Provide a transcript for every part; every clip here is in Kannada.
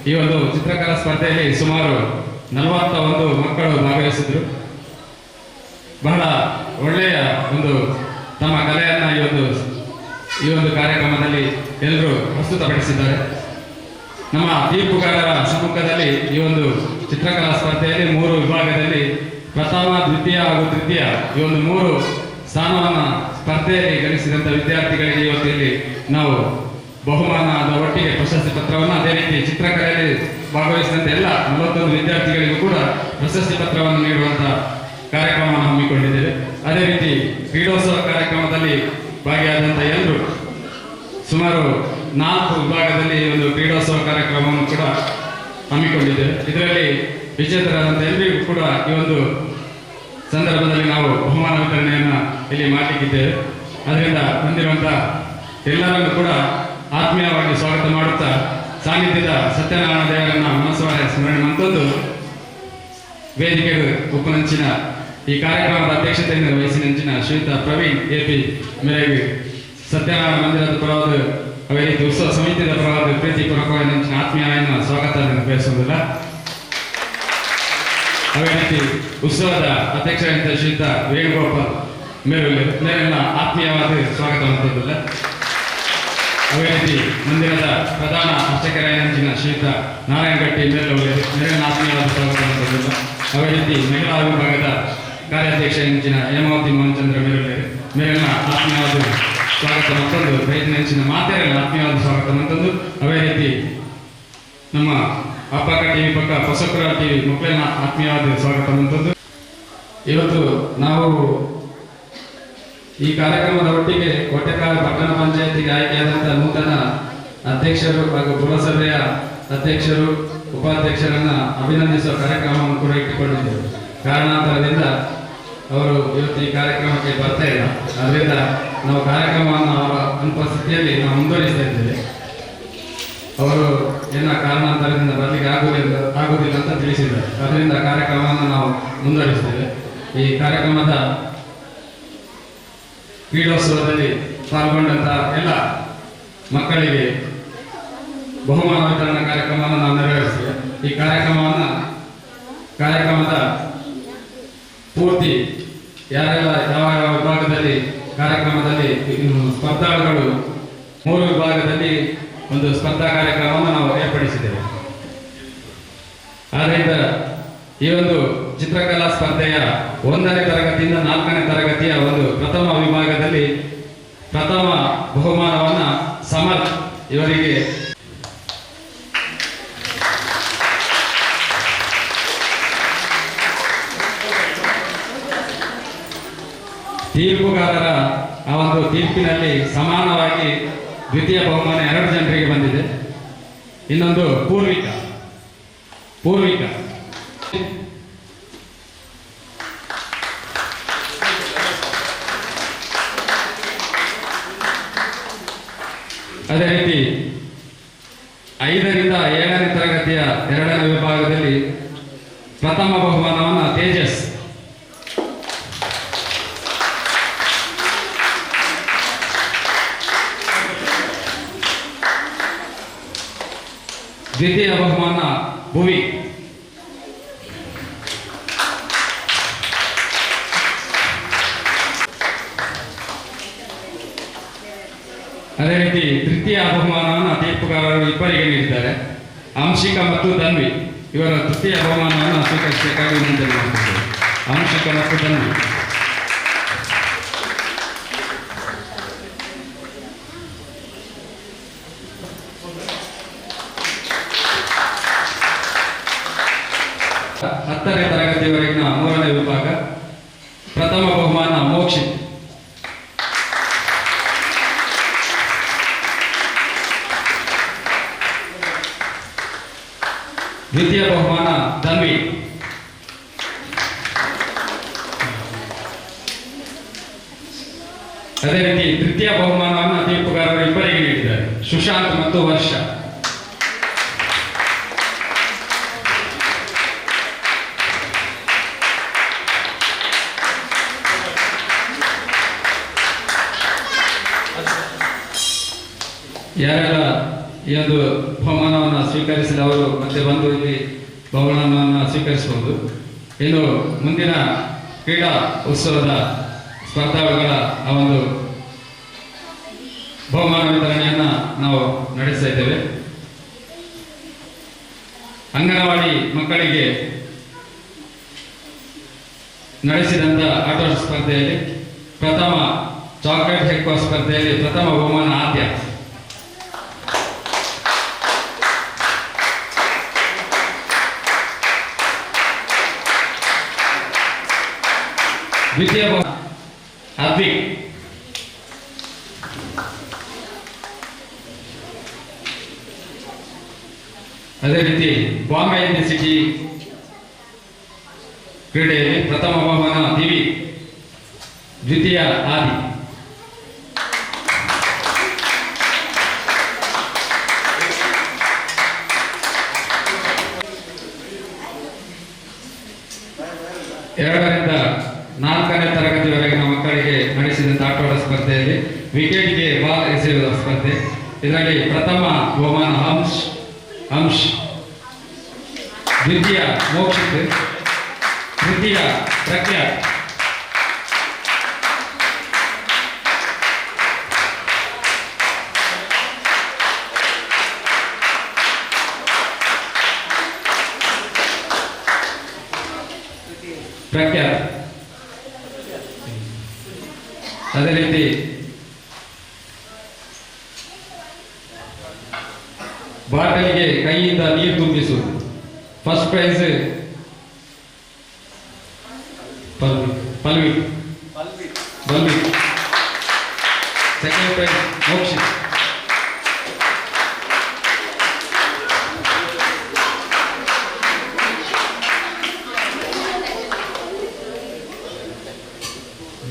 ಈ ಒಂದು ಚಿತ್ರಕಲಾ ಸ್ಪರ್ಧೆಯಲ್ಲಿ ಸುಮಾರು 41 ಮಕ್ಕಳು ಭಾಗವಹಿಸಿದ್ರು. ಬಹಳ ಒಳ್ಳೆಯ ಒಂದು ತಮ್ಮ ಕಲೆಯನ್ನ ಈ ಒಂದು ಕಾರ್ಯಕ್ರಮದಲ್ಲಿ ಎಲ್ಲರೂ ಪ್ರಸ್ತುತಪಡಿಸಿದ್ದಾರೆ. ನಮ್ಮ ತೀರ್ಪುಗಾರರ ಸಮ್ಮುಖದಲ್ಲಿ ಈ ಒಂದು ಚಿತ್ರಕಲಾ ಸ್ಪರ್ಧೆಯಲ್ಲಿ 3 ವಿಭಾಗದಲ್ಲಿ ಪ್ರಥಮ, ದ್ವಿತೀಯ ಹಾಗೂ ತೃತೀಯ ಈ ಒಂದು 3 ಸ್ಥಾನವನ್ನು ಸ್ಪರ್ಧೆಯಲ್ಲಿ ಗಳಿಸಿದಂಥ ವಿದ್ಯಾರ್ಥಿಗಳಿಗೆ ಇವತ್ತು ಇಲ್ಲಿ ನಾವು ಬಹುಮಾನದ ಒಟ್ಟಿಗೆ ಪ್ರಶಸ್ತಿ ಪತ್ರವನ್ನು, ಅದೇ ರೀತಿ ಚಿತ್ರಕಲೆಯಲ್ಲಿ ಭಾಗವಹಿಸಿದಂಥ ಎಲ್ಲ 41 ವಿದ್ಯಾರ್ಥಿಗಳಿಗೂ ಕೂಡ ಪ್ರಶಸ್ತಿ ಪತ್ರವನ್ನು ನೀಡುವಂಥ ಕಾರ್ಯಕ್ರಮವನ್ನು ಹಮ್ಮಿಕೊಂಡಿದ್ದೇವೆ. ಅದೇ ರೀತಿ ಕ್ರೀಡೋತ್ಸವ ಕಾರ್ಯಕ್ರಮದಲ್ಲಿ ಭಾಗಿಯಾದಂಥ ಎಲ್ಲರೂ ಸುಮಾರು 4 ವಿಭಾಗದಲ್ಲಿ ಒಂದು ಕ್ರೀಡೋತ್ಸವ ಕಾರ್ಯಕ್ರಮವನ್ನು ಕೂಡ ಹಮ್ಮಿಕೊಂಡಿದ್ದೇವೆ. ಇದರಲ್ಲಿ ವಿಜೇತರಾದಂಥ ಎಲ್ಲರಿಗೂ ಕೂಡ ಈ ಒಂದು ಸಂದರ್ಭದಲ್ಲಿ ನಾವು ಬಹುಮಾನ ವಿತರಣೆಯನ್ನು ಇಲ್ಲಿ ಮಾಡಲಿಕ್ಕಿದ್ದೇವೆ. ಅದರಿಂದ ಬಂದಿರುವಂಥ ಎಲ್ಲರನ್ನು ಕೂಡ ಆತ್ಮೀಯವಾಗಿ ಸ್ವಾಗತ ಮಾಡುತ್ತಾ ಸಾನ್ನಿಧ್ಯದ ಸತ್ಯನಾರಾಯಣ ದೇವರನ್ನ ಮನಸ್ಸಾರೆ ಸ್ಮರಣೆ ಮಂತದ್ದು ವೇದಿಕೆಗೆ ಉಪನಂಚಿನ ಈ ಕಾರ್ಯಕ್ರಮದ ಅಧ್ಯಕ್ಷತೆಯನ್ನು ವಹಿಸಿನಂಚಿನ ಶ್ರೀಯುತ ಪ್ರವೀಣ್ ಎಪಿ ಮೇರೆಗೆ ಸತ್ಯನಾರಾಯಣ ಮಂದಿರದ ಪರವಾದ ಅವೇ ರೀತಿ ಉತ್ಸವ ಸಮಿತಿಯ ಪರವಾದ ಪ್ರೀತಿಪೂರ್ವಕವಾಗಿ ನಂಚಿನ ಆತ್ಮೀಯನ ಸ್ವಾಗತವನ್ನು ಬಯಸುವುದಿಲ್ಲ. ಅದೇ ರೀತಿ ಉತ್ಸವದ ಅಧ್ಯಕ್ಷರಾದಂಥ ಶ್ರೀಯುತ ವೇಣುಗೋಪಾಲ್ ಮೇರೆಲ್ಲ ಆತ್ಮೀಯವಾದ ಸ್ವಾಗತ ಮಾಡುತ್ತಿಲ್ಲ. ಅದೇ ರೀತಿ ಮಂದಿರದ ಪ್ರಧಾನ ಅರ್ಚಕರಾಯಂಚಿನ ಶ್ರೀಯುತ ನಾರಾಯಣಗಟ್ಟಿ ಮೇರೆಲ್ಲ ಆತ್ಮೀಯವಾದ ಸ್ವಾಗತ ಮಾಡುತ್ತಿಲ್ಲ. ಅದೇ ರೀತಿ ಮಹಿಳಾ ವಿಭಾಗದ ಕಾರ್ಯಾಧ್ಯಕ್ಷ ಎಂಚಿನ ಹೇಮಾವತಿ ಮೋಹನ್ಚಂದ್ರ ಮೇರೆಲ್ಲ ಆತ್ಮೀಯವಾದ ಸ್ವಾಗತ ಮತ್ತೊಂದು ರೈತನ ಹೆಂಚಿನ ಮಾತೆರೆಲ್ಲ ಆತ್ಮೀಯವಾದ ಸ್ವಾಗತ ಮತ್ತೊಂದು. ಅದೇ ರೀತಿ ನಮ್ಮ ಅಪ್ಪಕ್ಕ ಟಿವಿ ಪಕ್ಕ ಹೊಸಪುರ ಟಿವಿ ಮಕ್ಕಳನ್ನ ಆತ್ಮೀಯವಾದ ಸ್ವಾಗತ ಮತ್ತೊಂದು. ಇವತ್ತು ನಾವು ಈ ಕಾರ್ಯಕ್ರಮದ ಒಟ್ಟಿಗೆ ಹೊಟ್ಟೆಕಾಲ ಪಟ್ಟಣ ಪಂಚಾಯತಿಗೆ ಆಯ್ಕೆಯಾದಂಥ ನೂತನ ಅಧ್ಯಕ್ಷರು ಹಾಗೂ ಪುರಸಭೆಯ ಅಧ್ಯಕ್ಷರು, ಉಪಾಧ್ಯಕ್ಷರನ್ನ ಅಭಿನಂದಿಸುವ ಕಾರ್ಯಕ್ರಮವನ್ನು ಕೂಡ ಇಟ್ಟುಕೊಂಡಿದ್ದೇವೆ. ಕಾರಣಾಂತರದಿಂದ ಅವರು ಇವತ್ತು ಈ ಕಾರ್ಯಕ್ರಮಕ್ಕೆ ಬರ್ತಾ ಇಲ್ಲ. ಅದರಿಂದ ನಾವು ಕಾರ್ಯಕ್ರಮವನ್ನು ಅವರ ಅನುಪಸ್ಥಿತಿಯಲ್ಲಿ ನಾವು ಮುಂದುವರಿಸ್ತಾ ಇದ್ದೇವೆ. ಅವರು ಏನೋ ಕಾರಣಾಂತರದಿಂದ ಬರಲಿಕ್ಕೆ ಆಗುವುದಿಲ್ಲ ಅಂತ ತಿಳಿಸಿದ್ದಾರೆ. ಅದರಿಂದ ಕಾರ್ಯಕ್ರಮವನ್ನು ನಾವು ಮುಂದುವರಿಸ್ತೇವೆ. ಈ ಕಾರ್ಯಕ್ರಮದ ಕ್ರೀಡೋತ್ಸವದಲ್ಲಿ ಪಾಲ್ಗೊಂಡಂಥ ಎಲ್ಲ ಮಕ್ಕಳಿಗೆ ಬಹುಮಾನ ವಿತರಣಾ ಕಾರ್ಯಕ್ರಮವನ್ನು ನಾವು ನೆರವೇರಿಸ್ತೇವೆ. ಈ ಕಾರ್ಯಕ್ರಮದ ಪೂರ್ತಿ ಯಾರೆಲ್ಲ ಯಾವ ವಿಭಾಗದಲ್ಲಿ ಕಾರ್ಯಕ್ರಮದಲ್ಲಿ ಸ್ಪರ್ಧಾಳುಗಳು 3 ವಿಭಾಗದಲ್ಲಿ ಒಂದು ಸ್ಪರ್ಧಾ ಕಾರ್ಯಕ್ರಮವನ್ನು ನಾವು ಏರ್ಪಡಿಸಿದ್ದೇವೆ. ಆದ್ದರಿಂದ ಈ ಒಂದು ಚಿತ್ರಕಲಾ ಸ್ಪರ್ಧೆಯ 1ನೇ ತರಗತಿಯಿಂದ 4ನೇ ತರಗತಿಯ ಒಂದು ಪ್ರಥಮ ವಿಭಾಗದಲ್ಲಿ ಪ್ರಥಮ ಬಹುಮಾನವನ್ನು ಸಮರ್ಥ್ ಇವರಿಗೆ, ತೀರ್ಪುಗಾರರ ಆ ಒಂದು ತೀರ್ಪಿನಲ್ಲಿ ಸಮಾನವಾಗಿ ದ್ವಿತೀಯ ಬಹುಮಾನ 2 ಜನರಿಗೆ ಬಂದಿದೆ. ಇನ್ನೊಂದು ಪೂರ್ವಿಕ ಅದೇ ರೀತಿ 5ರಿಂದ 7ನೇ ತರಗತಿಯ 2ನೇ ವಿಭಾಗದಲ್ಲಿ ಪ್ರಥಮ ಬಹುಮಾನವನ್ನು ತೇಜಸ್, ದ್ವಿತೀಯ ಬಹುಮಾನ ಭುವಿ, ಅದೇ ರೀತಿ ತೃತೀಯ ಬಹುಮಾನವನ್ನು ತೀರ್ಪುಗಾರರು ಇಬ್ಬರಿಗೆ ನೀಡಿದ್ದಾರೆ. ಅಂಶಿಕಾ ಮತ್ತು ಧನ್ವಿ ಇವರ ತೃತೀಯ ಬಹುಮಾನವನ್ನು ಸ್ವೀಕರಿಸಬೇಕಾಗಿ ವಿನಂತಿ ಮಾಡುತ್ತಿದ್ದಾರೆ. ಅಂಶಿಕಾ ಮತ್ತು ಧನ್ವಿ. ಹತ್ತನೇ ತರಗತಿಯವರೆಗಿನ 3ನೇ ವಿಭಾಗ ಪ್ರಥಮ ಬಹುಮಾನ ಮೋಕ್ಷಿತ್, ದ್ವಿತೀಯ ಬಹುಮಾನ ಧನ್ವಿ, ಅದೇ ರೀತಿ ತೃತೀಯ ಬಹುಮಾನವನ್ನು ತೀರ್ಪುಗಾರರು ಇಬ್ಬರಿಗೆ ನೀಡಿದ್ದಾರೆ, ಸುಶಾಂತ್ ಮತ್ತು ವರ್ಷ. ಯಾರೆಲ್ಲ ಈ ಒಂದು ಬಹುಮಾನವನ್ನು ಸ್ವೀಕರಿಸಿದ ಅವರು ಮತ್ತೆ ಬಂದು ಇಲ್ಲಿ ಬಹುಮಾನವನ್ನು ಸ್ವೀಕರಿಸಬಹುದು. ಇನ್ನು ಮುಂದಿನ ಕ್ರೀಡಾ ಉತ್ಸವದ ಸ್ಪರ್ಧಾಳುಗಳ ಆ ಒಂದು ಬಹುಮಾನ ವಿತರಣೆಯನ್ನು ನಾವು ನಡೆಸ್ತಾ ಇದ್ದೇವೆ. ಅಂಗನವಾಡಿ ಮಕ್ಕಳಿಗೆ ನಡೆಸಿದಂಥ ಆಟೋ ಸ್ಪರ್ಧೆಯಲ್ಲಿ ಪ್ರಥಮ ಚಾಕ್ಲೇಟ್ ಹೆಕ್ಕುವ ಸ್ಪರ್ಧೆಯಲ್ಲಿ ಪ್ರಥಮ ಬಹುಮಾನ ಆದ್ಯ. ದ್ವಿತೀಯ ಬಹುಮಾನ ಅದ್ವಿಕ್. ಅದೇ ರೀತಿ ಬಾಂಬೆ ಯೂನಿವರ್ಸಿಟಿ ಕ್ರೀಡೆಯಲ್ಲಿ ಪ್ರಥಮ ಬಹುಮಾನ ದಿವಿ, ದ್ವಿತೀಯ ಆದಿ. ಎರಡರಿಂದ 4ನೇ ತರಗತಿವರೆಗಿನ ಮಕ್ಕಳಿಗೆ ನಡೆಸಿದಂಥ ಆಟೋಟ ಸ್ಪರ್ಧೆಯಲ್ಲಿ ವಿಕೆಟ್ಗೆ ಬಾಲ್ ಎಸೆಯುವ ಸ್ಪರ್ಧೆ. ಇದರಲ್ಲಿ ಪ್ರಥಮ ಬಹುಮಾನ ಅಂಶ್, ದ್ವಿತೀಯ ಮೋಕ್ಷಿತ್, ತೃತೀಯ ಪ್ರಖ್ಯಾತ್. ಅದೇ ರೀತಿ ಬಾಟಲಿಗೆ ಕೈಯಿಂದ ನೀರು ತುಂಬಿಸುವುದು. First prize Pallavi, second prize Mokshit.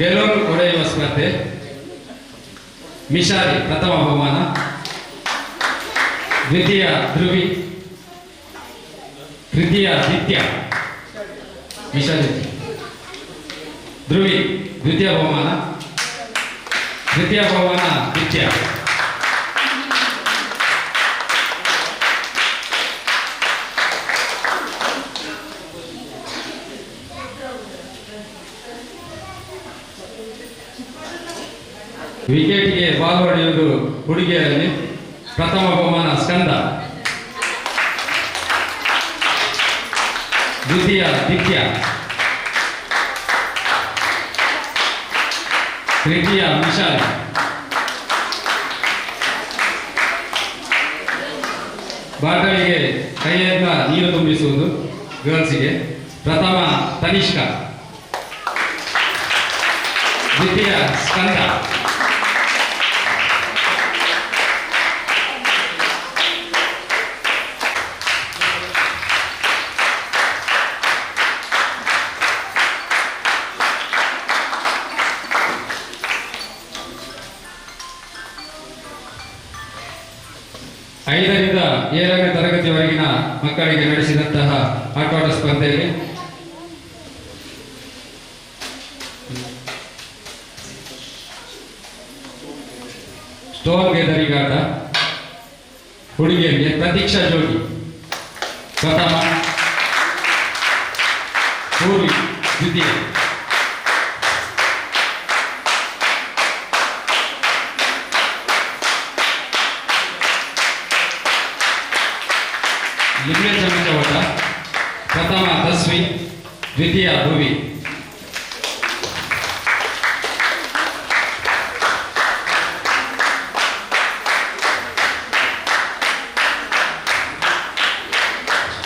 Balloon ಹೊಡೆಯುವ ಸ್ಪರ್ಧೆ ಮಿಶಾಲಿ ಪ್ರಥಮ ಬಹುಮಾನ, ದ್ವಿತೀಯ ಧ್ರುವಿ, ತೃತೀಯ ನಿತ್ಯ. ಮಿಶಾಲಿ ಧ್ರುವಿ ದ್ವಿತೀಯ ಬಹುಮಾನ, ತೃತೀಯ ಬಹುಮಾನ ನಿತ್ಯ. ವಿಕೆಟ್ಗೆ ಬಾಲ್ ಹೊಡೆಯುವುದು ಹುಡುಗಿಯರಲ್ಲಿ ಪ್ರಥಮ ಬಹುಮಾನ ಸ್ಕಂದ, ದ್ವಿತೀಯ ದಿತ್ಯ, ತೃತೀಯ ಮಿಶಾಲ್. ಬಾಟಲಿಗೆ ಕೈಯಿಂದ ನೀರು ತುಂಬಿಸುವುದು ಗರ್ಲ್ಸ್ಗೆ ಪ್ರಥಮ ತನಿಷ್ಕಾ, ದ್ವಿತೀಯ ಸ್ಕಂದ. ಐದರಿಂದ 7ನೇ ತರಗತಿವರೆಗಿನ ಮಕ್ಕಳಿಗೆ ನಡೆಸಿದಂತಹ ಆಟೋಟ ಸ್ಪರ್ಧೆಯಲ್ಲಿ ಸ್ಟೋನ್ ಗೆದರಿಗಾಟ ಹುಡುಗಿಯರಿಗೆ ಪ್ರತೀಕ್ಷಾ ಜೋಗಿ ಪ್ರಥಮ, ಪೂರ್ವಿ ದ್ವಿತೀಯ. ಲಿಂಬೆ ಚಮಚ ಓಟ ಪ್ರಥಮ ತಸ್ವಿ, ದ್ವಿತೀಯ ಭುವಿ.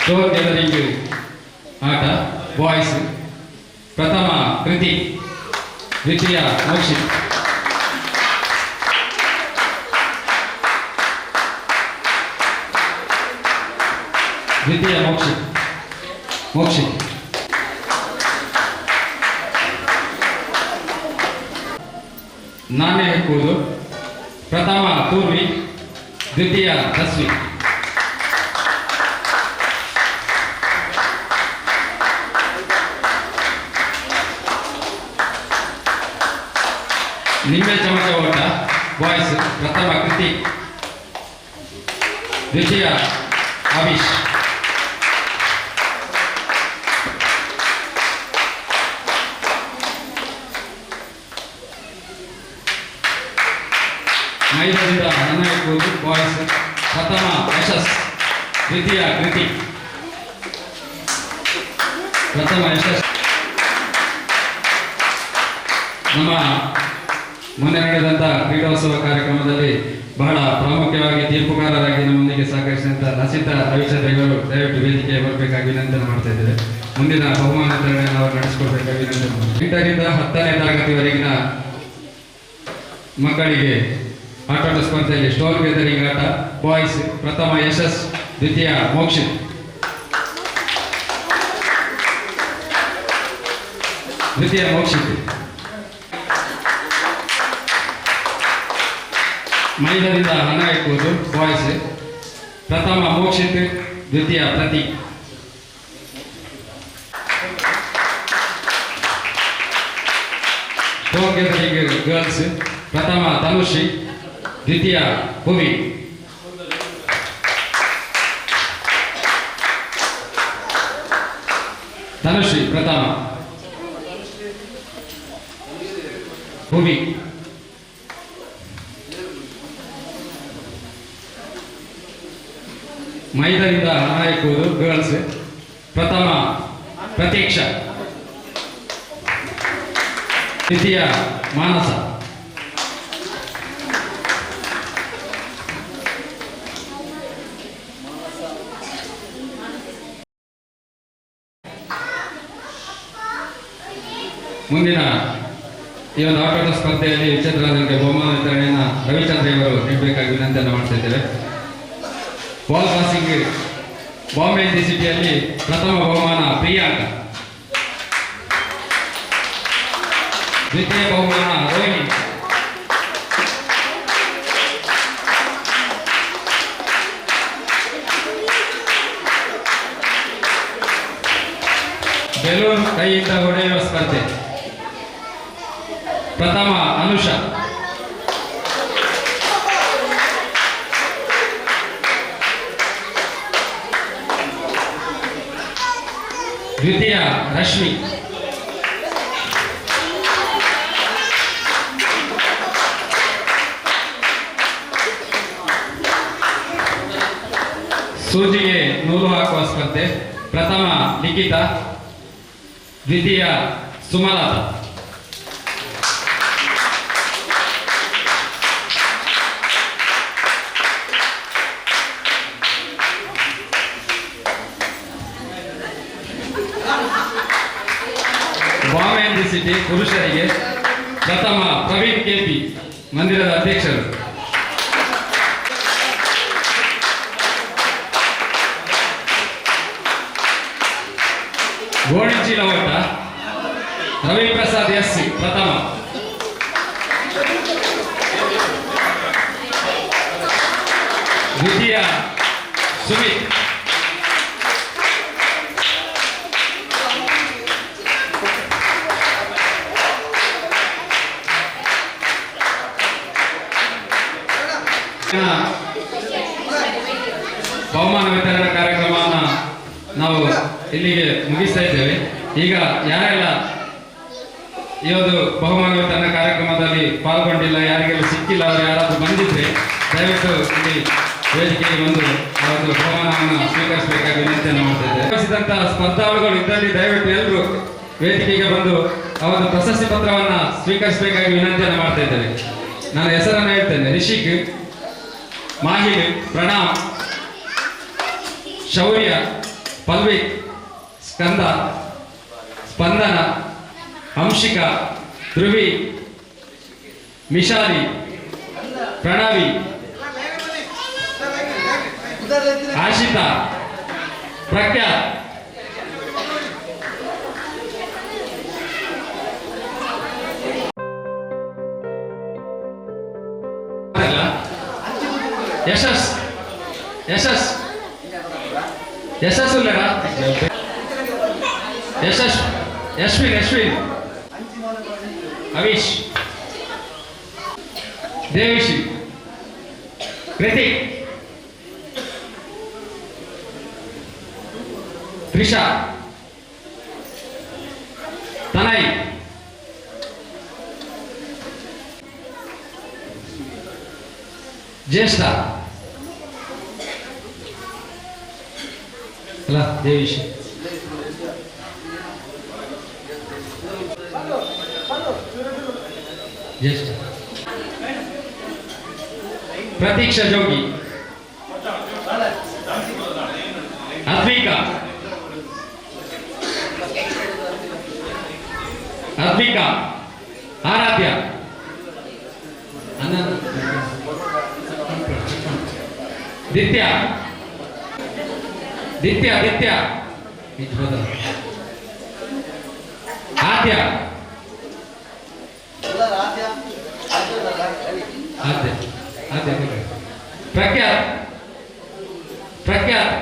ಸ್ಟೋನ್ ಗ್ಯಾದರಿಂಗ್ ಆಟ ಬಾಯ್ಸ್ ಪ್ರಥಮ ಕೃತಿ, ದ್ವಿತೀಯ ಮೋಕ್ಷಿತ್. ದ್ವಿತೀಯ ಮೋಕ್ಷಿತ್. ನಾಣ್ಯ ಹೆಕ್ಕುವುದು ಪ್ರಥಮ ಪೂರ್ವಿ, ದ್ವಿತೀಯ ತಸ್ವಿ. ನಿಂಬೆ ಚಮಚ ಓಟ ಬಾಯ್ಸ್ ಪ್ರಥಮ ಕೃತಿ, ದ್ವಿತೀಯ ಅವಿಶ್. ಮೈದಾನದಿಂದ ಹಣ ಇಟ್ಬೋದು ಬಾಯ್ಸ್. ಪ್ರಥಮ ಯಶಸ್, ದ್ವಿತೀಯ ಕೃತಿ. ಪ್ರಥಮ ಯಶಸ್. ನಮ್ಮ ಮೊನ್ನೆ ನಡೆದಂಥ ಕ್ರೀಡೋತ್ಸವ ಕಾರ್ಯಕ್ರಮದಲ್ಲಿ ಬಹಳ ಪ್ರಾಮುಖ್ಯವಾಗಿ ತೀರ್ಪುಗಾರರಾಗಿ ನಮ್ಮೊಂದಿಗೆ ಸಹಕರಿಸಿದಂಥ ಲಸಿತ ರವಿಚಂದ್ರ ಇವರು ದಯವಿಟ್ಟು ವೇದಿಕೆ ಬರಬೇಕಾಗಿ ವಿನಂತಿ ಮಾಡ್ತಾ ಇದ್ದೇವೆ. ಮುಂದಿನ ಬಹುಮಾನ ವಿತರಣೆಯನ್ನು ಅವರು ನಡೆಸಿಕೊಡ್ಬೇಕಾಗಿ ವಿನಂತಿ ಮಾಡ್ತಾರೆ. 8ರಿಂದ 10ನೇ ತರಗತಿವರೆಗಿನ ಮಕ್ಕಳಿಗೆ ಆಟೋಟ ಸ್ಪರ್ಧೆಯಲ್ಲಿ ಸ್ಟೋನ್ ಗೆದರಿಂಗ್ ಆಟ ಬಾಯ್ಸ್. ಪ್ರಥಮ ಯಶಸ್, ದ್ವಿತೀಯ ಮೋಕ್ಷಿತ್. ದ್ವಿತೀಯ ಮೋಕ್ಷಿತ್. ಮೈದಾನದಿಂದ ಹಣ ಇಟ್ಬೋದು ಬಾಯ್ಸ್. ಪ್ರಥಮ ಮೋಕ್ಷಿತ್, ದ್ವಿತೀಯ ಪ್ರತೀಕ್. Stone ಗೆದರಿಂಗ್ girls. ಪ್ರಥಮ ತನುಶ್ರೀ, ದ್ವಿತೀಯ ಭುವಿ. ತನುಶ್ರೀ ಪ್ರಥಮ, ಭುವಿ. ಮೈದಾನದಿಂದ ಹಣ ಇಕ್ಕುವುದು ಗರ್ಲ್ಸ್. ಪ್ರಥಮ ಪ್ರತೀಕ್ಷಾ, ದ್ವಿತೀಯ ಮಾನಸ. ಮುಂದಿನ ಈ ಒಂದು ಆಟೋಟ ಸ್ಪರ್ಧೆಯಲ್ಲಿ ವಿಚಿತ್ರಕ್ಕೆ ಬಹುಮಾನ ವಿತರಣೆಯನ್ನು ರವಿಚಂದ್ರ ಇವರು ನೀಡಬೇಕಾಗಿ ವಿನಂತಿಯನ್ನು ಮಾಡ್ತಾ ಇದ್ದೇವೆ. ಬಾಲ್ ಪಾಸಿಂಗ್ ಬಾಂಬೆ ಸಿಟಿಯಲ್ಲಿ ಪ್ರಥಮ ಬಹುಮಾನ ಪ್ರಿಯಾಂಕ. ದ್ವಿತೀಯ ಬಹುಮಾನ ರೋಹಿಣಿ. ಬೆಲೂನ್ ಕೈಯಿಂದ ಹೊಡೆಯುವ ಸ್ಪರ್ಧೆ. ಪ್ರಥಮ ಅನುಷಾ. ದ್ವಿತೀಯ ರಶ್ಮಿ. ಸೂಜಿಗೆ ನೂಲು ಹಾಕುವ ಸ್ಪರ್ಧೆ. ಪ್ರಥಮ ಲಿಖಿತ, ದ್ವಿತೀಯ ಸುಮಲತಾ. ಬಾಂಬೆ ಸಿಟಿ ಪುರುಷರಿಗೆ ಪ್ರಥಮ ಪ್ರವೀಣ್ ಕೆಪಿ, ಮಂದಿರದ ಅಧ್ಯಕ್ಷರು. ಗೋಣಿಚೀಲ ಓಟ ರವಿಪ್ರಸಾದ್ ಎಸ್ ಪ್ರಥಮ. ದ್ವಿತೀಯ ಸುಮಿತ್. ಬಹುಮಾನ ವಿತರಣಾ ಕಾರ್ಯಕ್ರಮವನ್ನು ನಾವು ಇಲ್ಲಿಗೆ ಮುಗಿಸ್ತಾ ಇದ್ದೇವೆ. ಈಗ ಯಾರೆಲ್ಲ ಈ ಒಂದು ಬಹುಮಾನ ವಿತರಣಾ ಕಾರ್ಯಕ್ರಮದಲ್ಲಿ ಪಾಲ್ಗೊಂಡಿಲ್ಲ, ಯಾರಿಗೆಲ್ಲ ಸಿಕ್ಕಿಲ್ಲ, ಅವರು ಯಾರಾದರೂ ಬಂದಿದ್ರೆ ದಯವಿಟ್ಟು ಇಲ್ಲಿ ವೇದಿಕೆಗೆ ಬಂದು ಆ ಒಂದು ಬಹುಮಾನವನ್ನು ಸ್ವೀಕರಿಸಬೇಕಾಗಿ ವಿನಂತಿಯನ್ನು ಮಾಡ್ತಾ ಇದ್ದೇವೆ. ಸ್ಪರ್ಧಾಳುಗಳು ಇದ್ದಲ್ಲಿ ದಯವಿಟ್ಟು ಎಲ್ಲರೂ ವೇದಿಕೆಗೆ ಬಂದು ಆ ಒಂದು ಪ್ರಶಸ್ತಿ ಪತ್ರವನ್ನು ಸ್ವೀಕರಿಸಬೇಕಾಗಿ ವಿನಂತಿಯನ್ನು ಮಾಡ್ತಾ ಇದ್ದೇವೆ. ನಾನು ಹೆಸರನ್ನು ಹೇಳ್ತೇನೆ. ರಿಷಿಕ್, ಮಾಹಿಲ್, ಪ್ರಣಾಮ್, ಶೌರ್ಯ, ಪಲ್ವಿಕ್, ಸ್ಕಂದ, ಸ್ಪಂದನ, ಹಂಶಿಕಾ, ಧ್ರುವಿ, ಮಿಶಾಲಿ, ಪ್ರಣವಿ, ಆಶಿತಾ, ಪ್ರಖ್ಯಾತ್, ಯಶಸ್ ಯಶಸ್ ಯಶಸ್ ಉಲ್ಲಡ ಯಶಸ್ ಯಶ್ವಿನ್ ಯಶ್ವಿನ್ ಅವಿಶ್ ದೇವಿಶಿ ಕೃತಿಕ್ ತ್ರಿಷಾ, ತನಯ್, ಜ್ಯೇಷ್ಠ ಅಲ್ಲ ದೇವೀಶ್, ಜ್ಯೇಷ್ಠ ಪ್ರತೀಕ್ಷಾ ಜೋಗಿ, ಅದ್ವಿಕಾ, ಅದ್ವಿಕಾ, ಆರಾಧ್ಯ, ದಿತ್ಯ, ದಿತ್ಯ ದಿತ್ಯ, ಆದ್ಯ, ಪ್ರಖ್ಯಾತ್, ಪ್ರಖ್ಯಾತ್,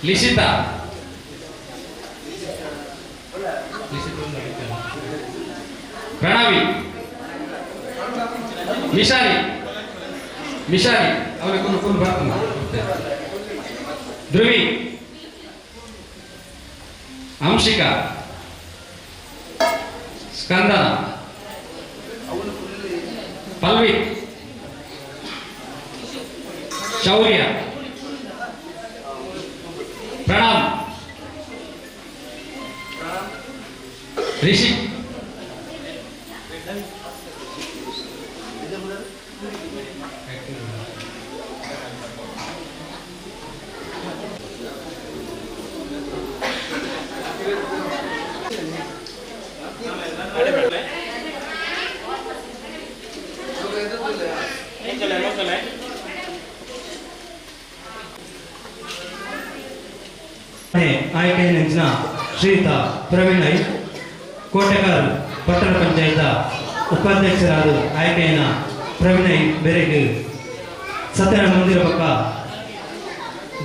ಲಿಶಿತಾ, ಪ್ರಣವಿ, ಮಿಶಾಲಿ, ಮಿಶಾಲಿ ಅವನಿಗೆ ಕುಂದು ಬರ್ತಾನೆ, ಧ್ರುವಿ, ಅಂಶಿಕಾ, ಸ್ಕಂದನ, ಪಲ್ವಿ, ಶೌರ್ಯ, ಪ್ರಣಾಮ್, ರಿಷಿ, ಆಯ್ಕೆ ನೆಂಚಿನ ಶ್ರೀಯುತ ಪ್ರವೀಣ್ ಐ ಕೋಟೆಗಾರ್ ಪಟ್ಟಣ ಪಂಚಾಯತ ಉಪಾಧ್ಯಕ್ಷರಾದ ಆಯ್ಕೆಯ ಪ್ರವೀಣ್ ಐ ಬೆರೆಗೆ ಸತ್ಯನಾರಾಯಣ ಮಂದಿರ ಪಕ್ಕ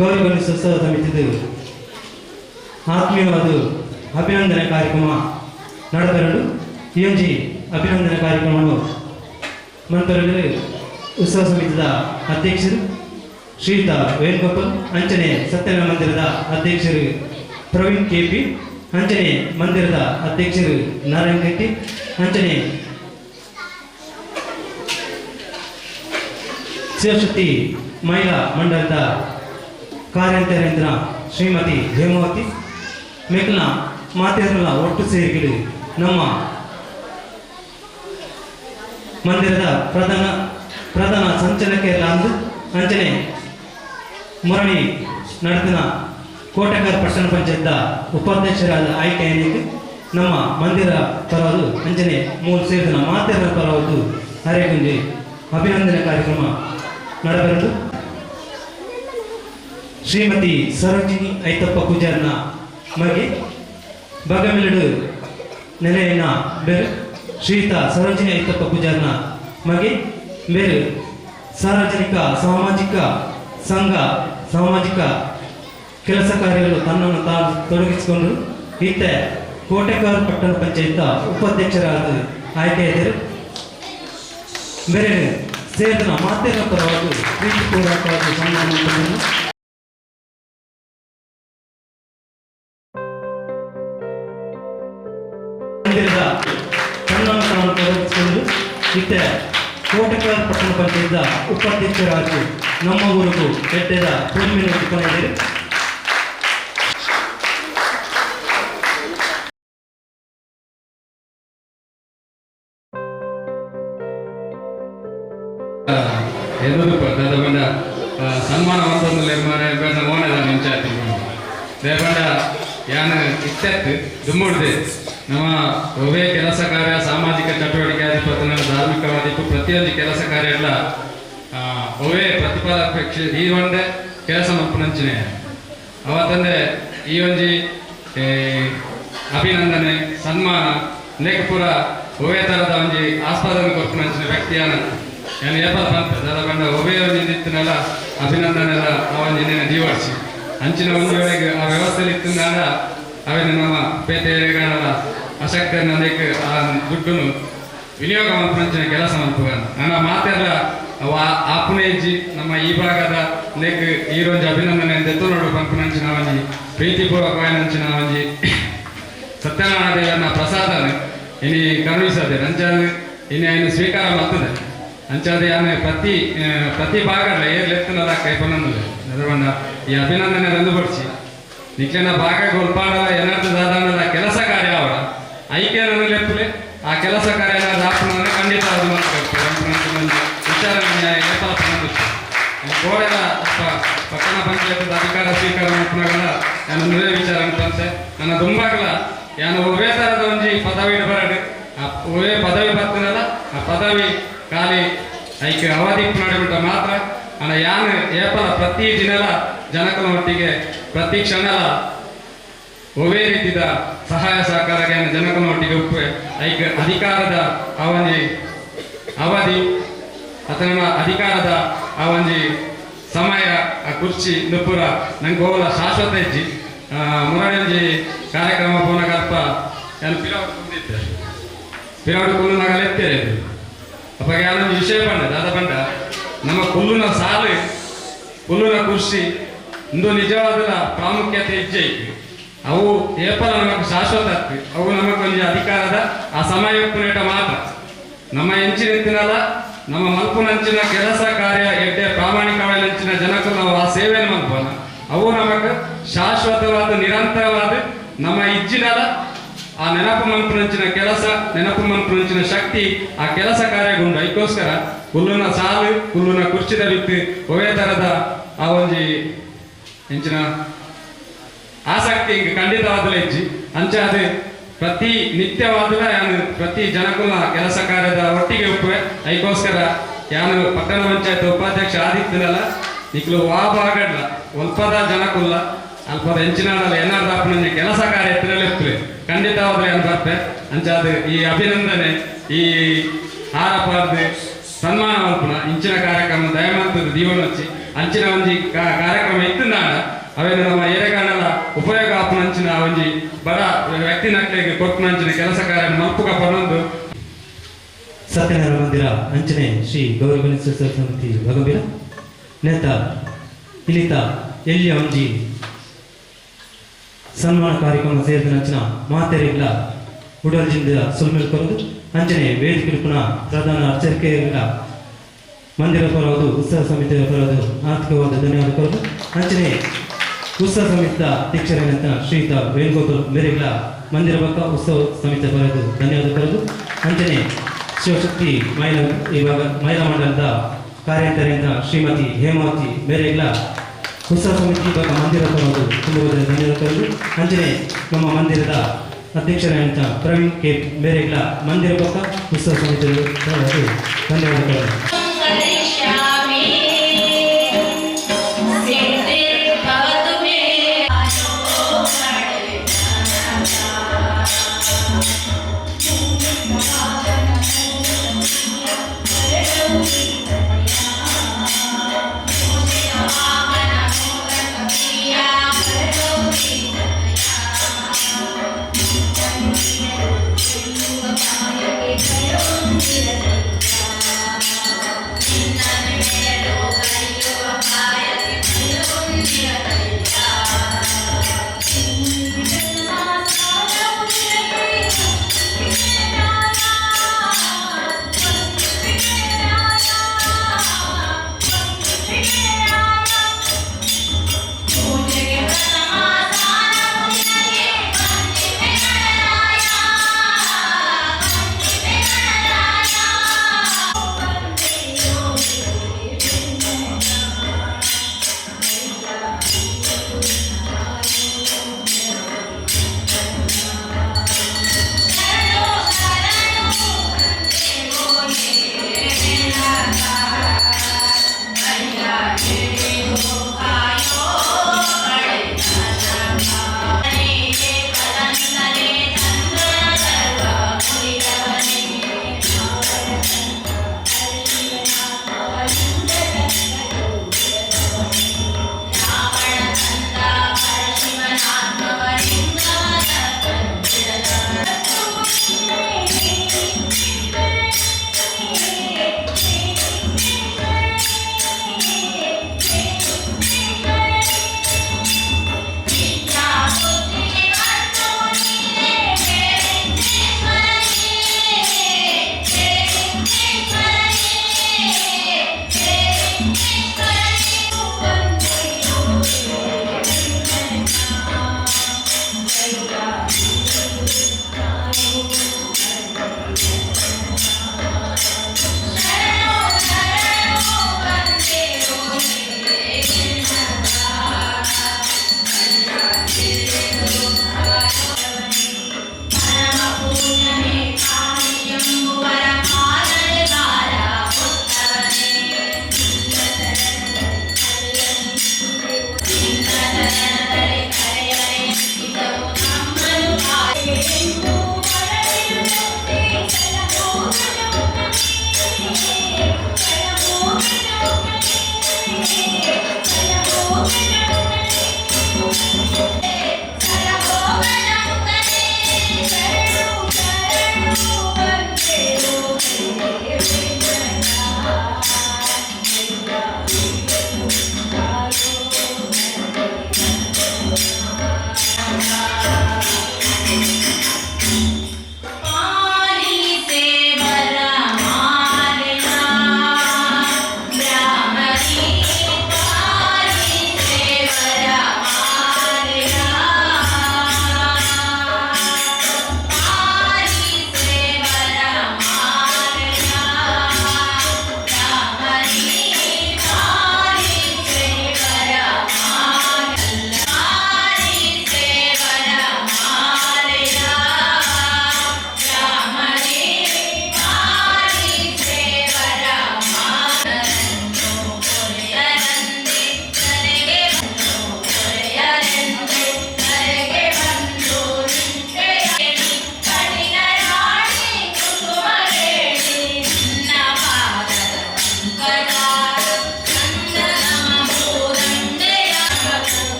ಗೌರವಿಸುವ ಸಮಿತಿದು ಆತ್ಮೀಯವಾದ ಅಭಿನಂದನೆ ಕಾರ್ಯಕ್ರಮ ನಡೆದರಡು ಈ ಅಭಿನಂದನೆ ಕಾರ್ಯಕ್ರಮವನ್ನು ಮಂತ್ರಿಗಳು ಉತ್ಸವ ಸಮಿತಿಯ ಅಧ್ಯಕ್ಷರು ಶ್ರೀಯುತ ವೇಣುಗೋಪಾಲ್, ಅಂಚನೆ ಸತ್ಯನಾರಾಯಣ ಮಂದಿರದ ಅಧ್ಯಕ್ಷರು ಪ್ರವೀಣ್ ಕೆಪಿ, ಅಂಚನೆ ಮಂದಿರದ ಅಧ್ಯಕ್ಷರು ನಾರಾಯಣ ರೆಡ್ಡಿ, ಅಂಚನೆ ಶಿವಶಕ್ತಿ ಮಹಿಳಾ ಮಂಡಲದ ಕಾರ್ಯಂತರೇಂದ್ರ ಶ್ರೀಮತಿ ಹೇಮಾವತಿ ಮೇಕಲ್ನ ಮಾತೆಯರಲ್ಲ ಒಟ್ಟು ಸೇರಿಗಳು ನಮ್ಮ ಮಂದಿರದ ಪ್ರಧಾನ ಸಂಚಾಲಕ ಅಂದು ಅಂಚನೆ ಮುರಳಿ ನಡೆದಿನ ಕೋಟೆಗಾರ್ ಪಟ್ಟಣ ಪಂಚಾಯತ್ ಉಪಾಧ್ಯಕ್ಷರಾದ ಆಯ್ಕೆಯನ್ನು ನಮ್ಮ ಮಂದಿರ ಪರವಾದ ಅಂಚನೆ ಮೂರು ಸೇರಿದ ಮಾತೆಯರ ಪರವಾದ ಹರೇಗುಂಜಿ ಅಭಿನಂದನೆ ಕಾರ್ಯಕ್ರಮ ನಡೆಬರದು. ಶ್ರೀಮತಿ ಸರೋಜಿನಿ ಐತಪ್ಪ ಪೂಜಾರನ ಮಗೆ ಬಗಮಿಲಡು ನೆಲೆಯನ್ನ ಬೇರು ಶ್ರೀಯುತ ಸರೋಜಿನಿ ಐತಪ್ಪ ಪೂಜಾರನ ಮಗೆ ಬೇರು ಸಾರ್ವಜನಿಕ ಸಾಮಾಜಿಕ ಸಂಘ ಸಾಮಾಜಿಕ ಕೆಲಸ ಕಾರ್ಯಗಳು ತನ್ನನ್ನು ತಾನು ತೊಡಗಿಸಿಕೊಂಡು ಇತ್ತ ಕೋಟೆಗಾರ್ ಪಟ್ಟಣ ಪಂಚಾಯತ್ ಉಪಾಧ್ಯಕ್ಷರಾದ ಆಯ್ಕೆಯಾದರು. ಬೇರೆ ಸೇರಿದ ಮಾತೆಯ ಪರವಾಗಿ ಪ್ರೀತಿಪೂರ್ವಕವಾದ ಸನ್ಮಾನವನ್ನು ತನ್ನನ್ನು ತಾನು ತೊಡಗಿಸಿಕೊಂಡು ಇತ್ತ ಕೋಟೆಗಾರ್ ಪಟ್ಟಣ ಪಂಚಾಯತ್ ಉಪಾಧ್ಯಕ್ಷರಾಗಿ ನಮ್ಮ ಊರಿಗೂ ಬೆಟ್ಟದ ಪೂರ್ಣಿಮೆ ಇಟ್ಕೊಂಡಿದ್ದಾರೆ. ಎದುರು ಸನ್ಮಾನ ಒಂದು ಮೋನದ ನಿಂಚಾತಿ ದೇವಣ್ಣ ಯಾನು ಇತ್ತೆತ್ತು ದುಮ್ಮುಡ್ದೆ ನಮ್ಮ ಒವೇ ಕೆಲಸ ಕಾರ್ಯ ಸಾಮಾಜಿಕ ಚಟುವಟಿಕೆ ಆದಿಪತ್ತು ಧಾರ್ಮಿಕವಾದಿಪ್ಪು ಪ್ರತಿಯೊಂದು ಕೆಲಸ ಕಾರ್ಯ ಎಲ್ಲ ಒವೇ ಪ್ರತಿಫಲಾಪೇಕ್ಷೆ ಈ ಒಂದೇ ಕೆಲಸ ಮಲ್ಪನಂಚಿನ ಅವತ್ತಂದೆ ಈ ಒಂಜಿ ಅಭಿನಂದನೆ ಸನ್ಮಾನ ನೇಕಪುರ ಒವೇ ಥರದ ಒಂಜಿ ಆಸ್ಪದನೆ ಕೊರ್ಪನಂಚಿನ ವ್ಯಕ್ತಿಯಾನ ಏನು ಏಪಲ್ ಬಂತು ದಾದ ಬಂದ ಒವೇ ಒಂಜಿ ಇತ್ತಿನಲ್ಲ ಅಭಿನಂದನೆ ಅವಂಜಿನ ಜೀವರ್ಸಿ ಅಂಚಿನ ಒಂದು ವೇಳೆಗೆ ಆ ವ್ಯವಸ್ಥೆಯಲ್ಲಿ ಇತ್ತಿಂದಾಡ ಅವೇನು ನಮ್ಮ ಪೇಟೆಗಳ ಆಸಕ್ತಿಯನ್ನು ಅದಕ್ಕೆ ಆ ದುಡ್ಡನ್ನು ವಿನಿಯೋಗ ಮಲ್ಪನಂಚಿನ ಕೆಲಸ ಮಲ್ಪುಗ ನನ್ನ ಮಾತೆಲ್ಲ ಅವ ಆಪುನೇಜಿ ನಮ್ಮ ಈ ಭಾಗದ ನೇಕ್ ಈರೊಂಜಿ ಅಭಿನಂದನೆ ಅಂತ ನೋಡು ಪಂಪನಂಚಿನ ಒಂಜಿ ಪ್ರೀತಿಪೂರ್ವಕವಾಯಿನಂಚಿನ ಒಂಜಿ ಸತ್ಯನಾರಾಯಣ ದೇವನ ಪ್ರಸಾದನೆ ಇನಿ ಕರುಣಿಸದೆ ಅಂಚಾದ ಇನ್ನು ఆయన ಸ್ವೀಕಾರ ಮಾಡ್ತದೆ ಅಂಚಾದ ಯಾನೆ ಪ್ರತಿ ಭಾಗದ ಏರ್ಲೆತ್ತನದ ಕೈಪನಂದು ಅದರೊಂಡ ಈ ಅಭಿನಂದನೆ ರಂದುಪಡಿಸಿ ನಿಕ್ಲಿನ ಭಾಗ ಗೊಲ್ಪಾಡಲ ಎನರ್ಜಿ ಸಾಧಾರಣದ ಕೆಲಸ ಕಾರ್ಯ ಅವರ ಐಕ್ಯನನ್ನು ಲೆಪ್ಪಲೆ ಆ ಕೆಲಸ ಕಾರ್ಯ ಆಪನ ಖಂಡಿತ ಅದು ವಿಚಾರ ಕೋಡೆಲ ಪಟ್ಟಣ ಪಂಚಾಯತ್ ಅಧಿಕಾರ ಸ್ವೀಕಾರ ಮಾಡ್ಕೊಂಡಾಗಲ ನಾನು ನುರೇ ವಿಚಾರ ಅಂತಂತೆ ನನ್ನ ದುಂಬಾಗಲ ಯಾನು ಒವೇ ಥರದ ಒಂಜಿ ಪದವಿ ಬರಡು ಆ ಒವೇ ಪದವಿ ಬರ್ತನಲ್ಲ ಆ ಪದವಿ ಖಾಲಿ ಐಕ್ಯ ಅವಧಿ ಮಾಡಿಬಿಟ್ಟ ಮಾತ್ರ ಅಲ್ಲ ಯಾನು ಏಪಲ ಪ್ರತಿ ದಿನಲ ಜನಕನ ಒಟ್ಟಿಗೆ ಪ್ರತಿ ಕ್ಷಣಲ ಒವೇ ರೀತಿದ ಸಹಾಯ ಸಹಕಾರ ಜನಕನ ಒಟ್ಟಿಗೆ ಉಪ್ಪೆ ಐಕ್ಯ ಅಧಿಕಾರದ ಆ ಒಂಜಿ ಅವಧಿ ಅಥವಾ ಅಧಿಕಾರದ ಆ ಒಂಜಿ ಸಮಯ ಆ ಕುರ್ಚಿ ನುಪುರ ನಂಗೆ ಹೋಗಲ ಶಾಶ್ವತ ಇಜ್ಜಿ ಮುರಳಿ ಕಾರ್ಯಕ್ರಮ ಪೂರ್ಣಕಲ್ಪ ನಾನು ಪಿರಾವಡು ಕುಂದಿದ್ದೆ ಪಿರಾವಡು ಕುಲ್ಲು ನಾಗಲ್ಲ ಎತ್ತೇನೆ ಅಪ್ಪ ಯಾರೊಂದು ವಿಷಯ ಬಂದ ದಾದ ಬಂದ ನಮ್ಮ ಕುಲ್ಲುನ ಸಾಲು ಕುಲ್ಲುನ ಕುರ್ಚಿ ಇಂದು ನಿಜವಾದ ಪ್ರಾಮುಖ್ಯತೆ ಇಜ್ಜೆ ಅವು ಏಪಲ ನಮಗೆ ಶಾಶ್ವತ ಅವು ನಮಗೊಂದು ಅಧಿಕಾರದ ಆ ಸಮಯ ಪುನೇಟ ಮಾತ್ರ ನಮ್ಮ ಎಂಚಿನ ನಮ್ಮ ಮಲ್ಪುನಂಚಿನ ಕೆಲಸ ಕಾರ್ಯ ಎಡ್ಡೆ ಪ್ರಾಮಾಣಿಕವಾದಂಚಿನ ಜನಕ್ಕೂ ನಾವು ಆ ಸೇವೆಯನ್ನು ಮಲ್ಪೋಣ ಅವು ನಮಗೆ ಶಾಶ್ವತವಾದ ನಿರಂತರವಾದ ನಮ್ಮ ಇಜ್ಜಿನದ ಆ ನೆನಪು ಮಲ್ಪುನಂಚಿನ ಕೆಲಸ ನೆನಪು ಮಲ್ಪುನಂಚಿನ ಶಕ್ತಿ ಆ ಕೆಲಸ ಕಾರ್ಯಗೊಂಡು ಅದಕ್ಕೋಸ್ಕರ ಕುಲ್ಲುನ ಸಾಲು ಕುಲ್ಲುನ ಕುರ್ಚಿದ ಬಿತ್ತು ಒವೇ ಥರದ ಆ ಒಂಜಿ ಹೆಂಚಿನ ಆಸಕ್ತಿ ಖಂಡಿತವಾದಲ ಇಜ್ಜಿ ಅಂಚಾದ ಪ್ರತಿ ನಿತ್ಯವಾದಲ ಯಾನು ಪ್ರತಿ ಜನಕ್ಕೂನ ಕೆಲಸ ಕಾರ್ಯದ ಒಟ್ಟಿಗೆ ಉಪ್ಪುವೆ ಅದಕ್ಕೋಸ್ಕರ ಯಾನು ಪಟ್ಟಣ ಪಂಚಾಯತ್ ಉಪಾಧ್ಯಕ್ಷ ಆದಿತ್ತನಲ್ಲ ನಿಕ್ಲು ವಾ ಭಾಗಡ್ಲ ಒಲ್ಪದ ಜನಕ್ಕುಲ್ಲ ಅಲ್ಪದ ಹೆಂಚಿನಾಡಲ್ಲ ಏನಾದ್ರು ಅಪ್ಪನ ಕೆಲಸ ಕಾರ್ಯ ಎತ್ತರಲ್ಲಿ ಉಪ್ಪುವೆ ಖಂಡಿತವಾದ್ರೆ ಏನು ಬರ್ತೆ ಅಂಚಾದ ಈ ಅಭಿನಂದನೆ ಈ ಹಾರಪಾರ್ದು ಸನ್ಮಾನ ಮಲ್ಪುನ ಇಂಚಿನ ಕಾರ್ಯಕ್ರಮ ದಯಮಂತದ ದೀವನೊಚ್ಚಿ ಅಂಚಿನ ಒಂಜಿ ಕಾರ್ಯಕ್ರಮ ಇತ್ತು ನಾಡ ಅವೇನು ನಮ್ಮ ಏರೆಗಾಣಲ ಉಪಯೋಗ ಆಪುನಂಚಿನ ಒಂಜಿ ಬಡ ವ್ಯಕ್ತಿ ನಕ್ಲಿಗೆ ಕೊಟ್ಟುನಂಚಿನ ಕೆಲಸ ಕಾರ್ಯ ಮಲ್ಪುಗ ಪನ್ನೊಂದು ಸತ್ಯನಾರಾಯಣ ಮಂದಿರ ಅಂಚನೆ ಶ್ರೀ ಗೌರಿ ಗಣೇಶ ಸಮಿತಿ ಭಗವೀರ ನೇತ ಇಲ್ಲಿತ ಎಲ್ಲಿಯ ಒಂಜಿ ಸನ್ಮಾನ ಕಾರ್ಯಕ್ರಮ ಸೇರಿದ ನಂಚಿನ ಮಾತೆರಿಗಳ ಉಡಲ್ಜಿಂದ ಸುಲ್ಮೇಲ್ ಕೊರದು ಅಂಚನೆ ವೇದಿಕೆ ಪುನಃ ಪ್ರಧಾನ ಅರ್ಚಕರಿಗಳ ಮಂದಿರ ಪರವುದು ಉತ್ಸವ ಸಮಿತಿಯ ಪರವುದು ಆರ್ಥಿಕವಾದ ಧನ್ಯವಾದ ಕೊರದು ಅಂಚನೆ ಉತ್ಸವ ಸಮಿತಿಯ ಅಧ್ಯಕ್ಷರಾದಂಥ ಶ್ರೀಯುತ ವೇಣುಗೋಪಾಲ್ ಮೇರೆಗಳ ಮಂದಿರ ಪಕ್ಕ ಉತ್ಸವ ಸಮಿತಿಯ ಪರದು ಧನ್ಯವಾದ ಕೊರದು ಅಂಚನೆ ಶಿವಶಕ್ತಿ ಮಹಿಳಾ ಇವಾಗ ಮಹಿಳಾ ಮಂಡಲದ ಕಾರ್ಯಂತರಿಂದ ಶ್ರೀಮತಿ ಹೇಮಾವತಿ ಮೇರೆಗಳ ಉತ್ಸವ ಸಮಿತಿ ಇವಾಗ ಮಂದಿರ ಪರವುದು ತುಂಬ ಧನ್ಯವಾದ ಕೊರದು ಅಂಚನೆ ನಮ್ಮ ಮಂದಿರದ ಅಧ್ಯಕ್ಷರಾದಂಥ ಪ್ರವೀಣ್ ಕೆ ಮೇರೆಗಳ ಮಂದಿರ ಪಕ್ಕ ಉತ್ಸವ ಸಮಿತಿ ಧನ್ಯವಾದ ಕೊರದು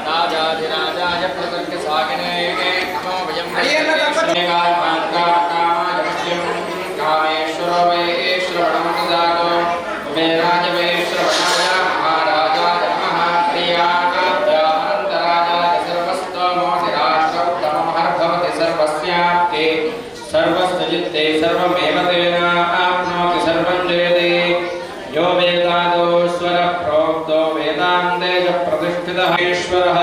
राजाधिराजाय प्रतर्क सागिने नमो वयं कामेश्वरो वै श्रवणमनुदातो मे राज वै श्रवणाय महाराजाय नमः प्रियाकाभ्यामन्तराजाय सर्वस्तमोतिराष्ट्रौत्तममहर्भवति सर्वस्याप्ते सर्वस्तजित्ते सर्वमेव तेन आप्नोति सर्वं जयते यो वेदादो स्वर प्रोक्तो वेदान्ते च प्रतिष्ठितः ईश्वरः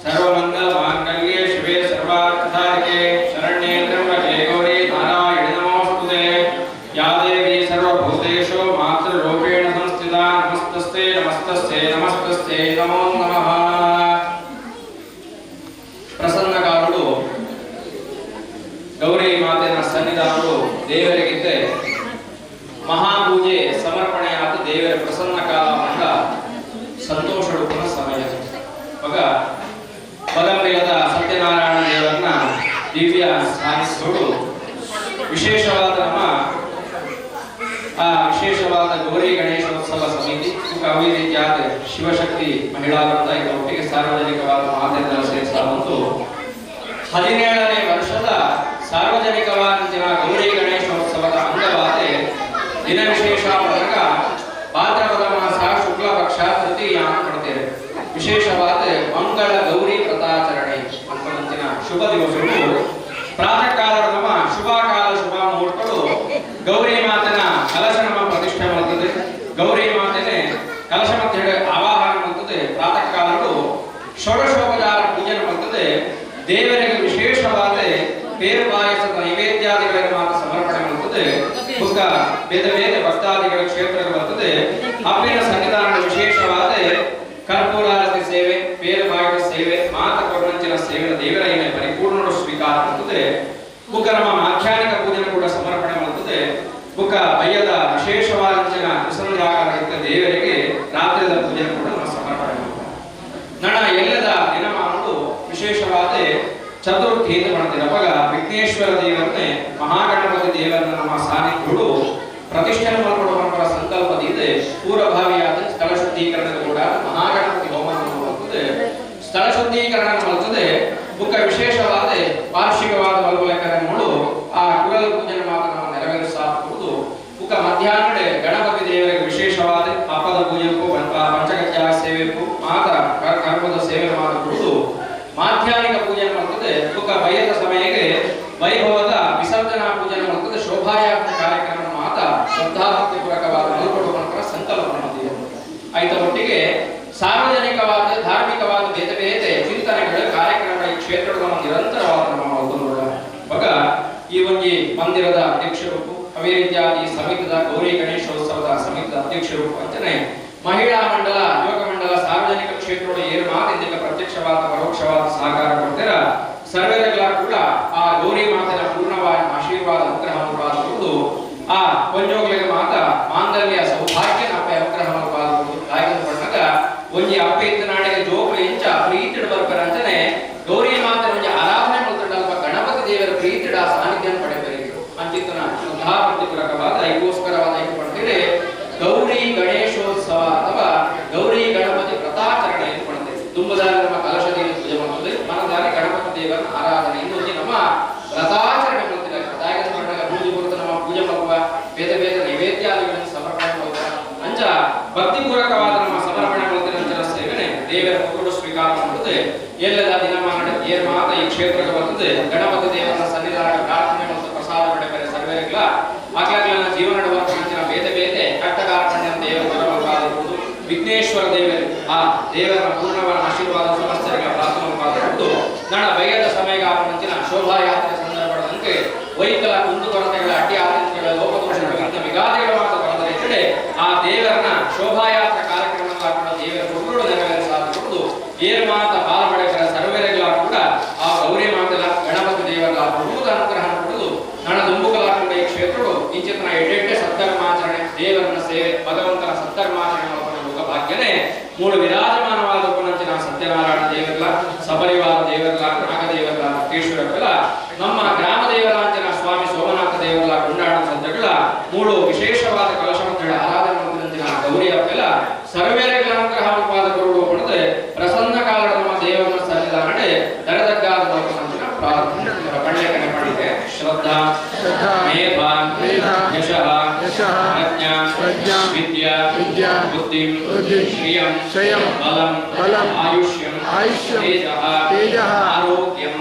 सर्वमङ्गलमाङ्गल्ये शिवे सर्वार्थसाधिके शरण्ये त्र्यम्बके गौरी नारायणि नमोऽस्तुते या देवी सर्वभूतेषु मातृरूपेण संस्थिता नमस्तस्यै नमस्तस्यै नमस्तस्यै नमो नमः ಪ್ರಸನ್ನಕಾರುಡು ಗೌರಿ ಮಾತೆಯ ಸನ್ನಿಧಾನಗಳು ದೇವರಿಗಿದ್ದೆ ಮಹಾಪೂಜೆ ಸಮರ್ಪಣೆಯಾದ ದೇವರ ಪ್ರಸನ್ನ ಕಾಲ ಮಂಡ ಸಂತೋಷಡುವ ಸಮಯ ಮಗ ಪರಮಪ್ರಿಯದ ಸತ್ಯನಾರಾಯಣ ದೇವರನ್ನ ದಿವ್ಯ ಸಾನ್ನಿಧ್ಯಗಳು ವಿಶೇಷವಾದ ನಮ್ಮ ವಿಶೇಷವಾದ ಗೌರಿ ಗಣೇಶೋತ್ಸವ ಸಮಿತಿ ಅದೇ ರೀತಿಯಾದ ಶಿವಶಕ್ತಿ ಮಹಿಳಾ ವೃಂದ ಇದರ ಒಟ್ಟಿಗೆ ಸಾರ್ವಜನಿಕವಾದ ಮಾತೆಲ್ಲ ಸೇರಿಸಲು 17ನೇ ವರ್ಷದ ಸಾರ್ವಜನಿಕವಾದ ಗೌರಿ ಗಣೇಶೋತ್ಸವದ ಅಂಗವಾದ ದಿನ ವಿಶೇಷ ಪ್ರಸಂಗ ಭಾದ್ರಪದ ಮಾಸ ಶುಕ್ಲ ಪಕ್ಷ ತೃತೀಯಾನ ಪಡ್ತೇವೆ ವಿಶೇಷವಾದ ಮಂಗಳ ಗೌರಿ ವ್ರತಾಚರಣೆ ಅಂತಿನ ಶುಭ ದಿವಸಗಳು ಪ್ರಾತಃ ಕಾಲ ನಮ್ಮ ಶುಭಕಾಲ ಶುಭ ಮುಹೂರ್ತಗಳು ಗೌರಿ ಮಾತನ ಕಲಶ ನಮ್ಮ ಪ್ರತಿಷ್ಠೆ ಮಾಡುತ್ತದೆ ಗೌರಿ ಮಾತೆನೆ ಕಲಶ ಮಧ್ಯೆ ಆವಾಹನ ಮಾಡುತ್ತದೆ ಪ್ರಾತಃ ಕಾಲಗಳು ಷೋಡಶೋಪಚಾರ ಪೂಜೆ ಮಾಡುತ್ತದೆ ದೇವರಿಗೆ ವಿಶೇಷವಾದ ಬೇರು ಪಾಯಸದ ನೈವೇದ್ಯಾದಿಗಳನ್ನು ಮಾತ್ರ ಸಮರ್ಪಣೆ ಮಾಡುತ್ತದೆ ಬುಕ್ಕ ಬೇದ ಬೇದ ಭಕ್ತಾದಿಗಳ ಕ್ಷೇತ್ರಕ್ಕೆ ಬರ್ತದೆ ಹಬ್ಬಿನ ಸನ್ನಿಧಾನದ ವಿಶೇಷವಾದ ಕರ್ಪೂರಾರತಿ ಸೇವೆ ಬೇರು ಪಾಯಸ ಸೇವೆ ಮಾತ ಕೊರಂಚಿನ ಸೇವೆ ದೇವರ ಪರಿಪೂರ್ಣ ಸ್ವೀಕಾರ ಮಾಡುತ್ತದೆ ಬುಕ್ಕ ನಮ್ಮ ಆಖ್ಯಾನಿಕ ಪೂಜೆ ಕೂಡ ಸಮರ್ಪಣೆ ಮಾಡುತ್ತದೆ ಬುಕ್ಕ ಬಯ್ಯದ ವಿಶೇಷವಾದ ಪ್ರಸನ್ನರಾಗಲಿಕ್ಕೆ ದೇವರಿಗೆ ರಾತ್ರಿಯ ಪೂಜೆ ಕೂಡ ನಾವು ಸಮರ್ಪಣೆ ಮಾಡುತ್ತೇವೆ ನಣ ಎಲ್ಲದ ದಿನಮಾನಗಳು ವಿಶೇಷವಾದ ಚತುರ್ಥಿ ಅಂತ ಮಾಡ್ತೀವಿ ಅವಾಗ ವಿಘ್ನೇಶ್ವರ ದೇವರನ್ನೇ ಮಹಾಗಣಪತಿ ದೇವರನ್ನ ನಮ್ಮ ಸಾನ್ನಿಧ್ಯಗಳು ಪ್ರತಿಷ್ಠಾನ ಮಾಡಿಕೊಡುವ ಸಂಕಲ್ಪದಿಂದ ಪೂರ್ವಭಾವಿಯಾದ ಸ್ಥಳ ಶುದ್ಧೀಕರಣದ ಕೂಡ ಮಹಾಗಣಪತಿ ಹೋಮವನ್ನು ಮಾಡುತ್ತದೆ ಸ್ಥಳ ಶುದ್ಧೀಕರಣ ಮಾಡುತ್ತದೆ ಬುಕ್ಕ ವಿಶೇಷವಾದ ವಾರ್ಷಿಕವಾದ ಬಲಬಲಕರಣಗಳು ಆ ಕುಲದ ಪೂಜೆ ಮಾತ್ರ ನಾವು ನೆರವೇರಿಸುವುದು ಬುಕ್ಕ ಮಧ್ಯಾಹ್ನ ಗಣಪತಿ ದೇವರಿಗೆ ವಿಶೇಷವಾದ ಹಬ್ಬದ ಪೂಜೆಗೂ ಪಂಚಗಜ್ಜ ಸೇವೆಗೂ ಮಾತ್ರ ಕರ್ಮದ ಸೇವೆ ಮಾಡಿಕೊಡುವುದು ಮಾಧ್ಯಾಹ್ನಿಕ ಪೂಜೆ ಮಾಡುತ್ತದೆ ಬುಕ್ಕ ಬಯ್ಯದ ಸಮಯಕ್ಕೆ ವೈಭವದ ವಿಸರ್ಜನಾ ಪೂಜೆ ಮಾಡುತ್ತದೆ ಶೋಭಾಯಾತ್ಮಕ ಕಾರ್ಯಕ್ರಮ ಮಾತ್ರ ಶ್ರದ್ಧಾಭಕ್ತಿಪೂರ್ವಕವಾದ ಮರುಕೊಡುವ ಸಂಕಲ್ಪ ಮಾಡುತ್ತಿದೆ ಆಯ್ತ ಒಟ್ಟಿಗೆ ಸಾರ್ವಜನಿಕವಾದ ಧಾರ್ಮಿಕವಾದ ಬೇರೆ ಬೇರೆ ಚಿಂತನೆಗಳ ಕಾರ್ಯಕ್ರಮಗಳ ಈ ಕ್ಷೇತ್ರದ ನಿರಂತರವಾದ ಮಗ ಈ ಒಂದು ಮಂದಿರದ ಅಧ್ಯಕ್ಷರು ಅವೇ ರೀತಿಯಾಗಿ ಸಮಿತಿದ ಗೌರಿ ಗಣೇಶೋತ್ಸವದ ಸಮಿತಿದ ಅಧ್ಯಕ್ಷರು ಅಂಚನೆ ಮಹಿಳಾ ಮಂಡಲ ಯುವಕ ಮಂಡಲ ಸಾರ್ವಜನಿಕ ಕ್ಷೇತ್ರಗಳು ಏನು ಮಾತಿಂದ ಪ್ರತ್ಯಕ್ಷವಾದ ಪರೋಕ್ಷವಾದ ಸಹಕಾರ ಕೊಡ್ತೀರ ಸರ್ವೇಗಳ ಕೂಡ ಆ ಗೌರಿ ಮಾತನ ಪೂರ್ಣವಾದ ಆಶೀರ್ವಾದ ಅನುಗ್ರಹವಾಗುವುದು ಆ ಕೊಂಜೋಗಳಿಗೆ ಮಾತ ಮಾಂಗಲ್ಯ ಸೌಭಾಗ್ಯ ಅಪ್ಪ ಅನುಗ್ರಹವಾಗುವುದು ಕಾಯ್ದು ಬಂದಾಗ ಒಂಜಿ ಅಪ್ಪ ಇದ್ದ ನಾಡಿಗೆ ಜೋಗುಳ ಇಂಚ ಪ್ರೀತಿಡ್ ಬರ್ಬರ ಅಂತಾನೆ ಗೌರಿ ಮಾತನ ಒಂಜಿ ಆರಾಧನೆ ಮಾಡುತ್ತಲ್ಲ ಗಣಪತಿ ದೇವರ ಪ್ರೀತಿಡ ಸಾನ್ನಿಧ್ಯ ಪಡೆಯಬೇಕು ಅಂಚಿತನ ಶ್ರದ್ಧಾಭಕ್ತಿಪೂರ್ವಕವಾದ ಐಗೋಸ್ಕರವಾದ ಪಡ್ತೀರಿ ಗೌರಿ ಗಣೇಶೋತ್ಸವ ಅಥವಾ ಗೌರಿ ಗಣಪತಿ ವ್ರತಾಚರಣೆಯನ್ನು ಮಾಡುತ್ತೇವೆ ತುಂಬದಾರಿ ನಮ್ಮ ಕಲಶದಿಂದ ಪೂಜೆ ಮಾಡುತ್ತದೆ ಮನದಾರಿ ಗಣಪತಿ ದೇವರ ಆರಾಧನೆ ಇನ್ನೊಂದು ನಮ್ಮ ವ್ರತಾಚರಣೆ ಮಾಡುತ್ತಿಲ್ಲ ಪೂಜೆ ಬರುತ್ತೆ ನಮ್ಮ ಪೂಜೆ ಮಾಡುವ ಬೇರೆ ಬೇರೆ ನೈವೇದ್ಯಾದಿಗಳನ್ನು ಸಮರ್ಪಣೆ ಮಾಡುವ ಅಂಚ ಭಕ್ತಿಪೂರ್ವಕವಾದ ನಮ್ಮ ಸಮರ್ಪಣೆ ಮಾಡುತ್ತಿರುವ ಸೇವನೆ ದೇವರ ಪೂರ್ಣ ಸ್ವೀಕಾರ ಮಾಡುತ್ತದೆ ಎಲ್ಲದ ದಿನಮಾನ ಏರ್ ಮಾತ ಈ ಕ್ಷೇತ್ರಕ್ಕೆ ಬರ್ತದೆ ಗಣಪತಿ ದೇವರ ಸನ್ನಿಧಾನ ಪ್ರಾರ್ಥನೆ ಮತ್ತು ಪ್ರಸಾದ ಪಡೆದರೆ ಸರ್ವೇಗಳ ಆಗ್ಲಾಗ್ಲನ್ನ ಜೀವನ ನಡವಳಿಕೆ ಬೇರೆ ಬೇರೆ ಕಟ್ಟಕಾರ್ಪಣ್ಯ ದೇವರ ಬರಬೇಕಾಗಿರುವುದು ವಿಘ್ನೇಶ್ವರ ದೇವರು ಆ ದೇವರ ಪೂರ್ಣವಾದ ಆಶೀರ್ವಾದ ಸಮಸ್ತರಿಗೆ ಪ್ರಾರ್ಥನೆವಾಗುವುದು ನನ್ನ ಬಯ್ಯದ ಸಮಯಗಾರನ ಶೋಭಾಯಾತ್ರೆ ಸಂದರ್ಭದಂತೆ ವೈಕಲ ಕುಂದುಕೊರತೆಗಳ ಅಡ್ಡಿ ಆತಂಕಗಳ ಲೋಪದೋಷಗಳ ವಿಘಾತಿಗಳ ಮಾತು ಬರೆದರೆ ಕಡೆ ಆ ದೇವರನ್ನ ಶೋಭಾಯಾತ್ರೆ ಕಾರ್ಯಕ್ರಮಗಳ ದೇವರ ಪೂರ್ಣ ನೆರವೇರಿಸಲಾಗುವುದು ಏರ್ ಮಾತ ಪಾಲ್ಪಡೆಗಳ ಸರ್ವೇರೆಗಳ ಕೂಡ ಆ ಗೌರಿ ಮಾತಲ ಗಣಪತಿ ದೇವರ ಪ್ರಭುದ ಅನುಗ್ರಹ ಕೊಡುವುದು ನನ್ನ ದುಂಬುಕಲಾಟ ಈ ಕ್ಷೇತ್ರಗಳು ಇಂಚಿತನ ಎಡ್ಡೆಡ್ಡೆ ಸತ್ತರ್ಮಾಚರಣೆ ದೇವರನ್ನ ಸೇವೆ ಭಗವಂತನ ಸತ್ತರ್ಮಾಚರಣೆ ಮಾಡುವ ಭಾಗ್ಯನೇ ಮೂರು ವಿರಾಜಮಾನವಾದ ಉಪನಂಚಿನ ಸತ್ಯನಾರಾಯಣ ದೇವರಲ್ಲ ಸಪರಿವಾರ ದೇವರಲ್ಲ ನಾಗದೇವರಲ್ಲ ಕೇಶ್ವರಲ್ಲ ನಮ್ಮ ಗ್ರಾಮ ದೇವರಾಂಜನ ಸ್ವಾಮಿ ಸೋಮನಾಥ ದೇವರಲ್ಲ ಕೊಂಡಾಡ ಸಂತಗಳ ಮೂರು ವಿಶೇಷವಾದ ಕಲಶ ಆರಾಧನೆ ಮಾಡುತ್ತಿನ ಗೌರಿಯ प्रज्ञा विद्या बुद्धिं श्रियं बलं आयुष्यं तेजः आरोग्यं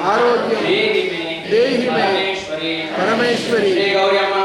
देहि मे परमेश्वरी श्री गौरी अम्मा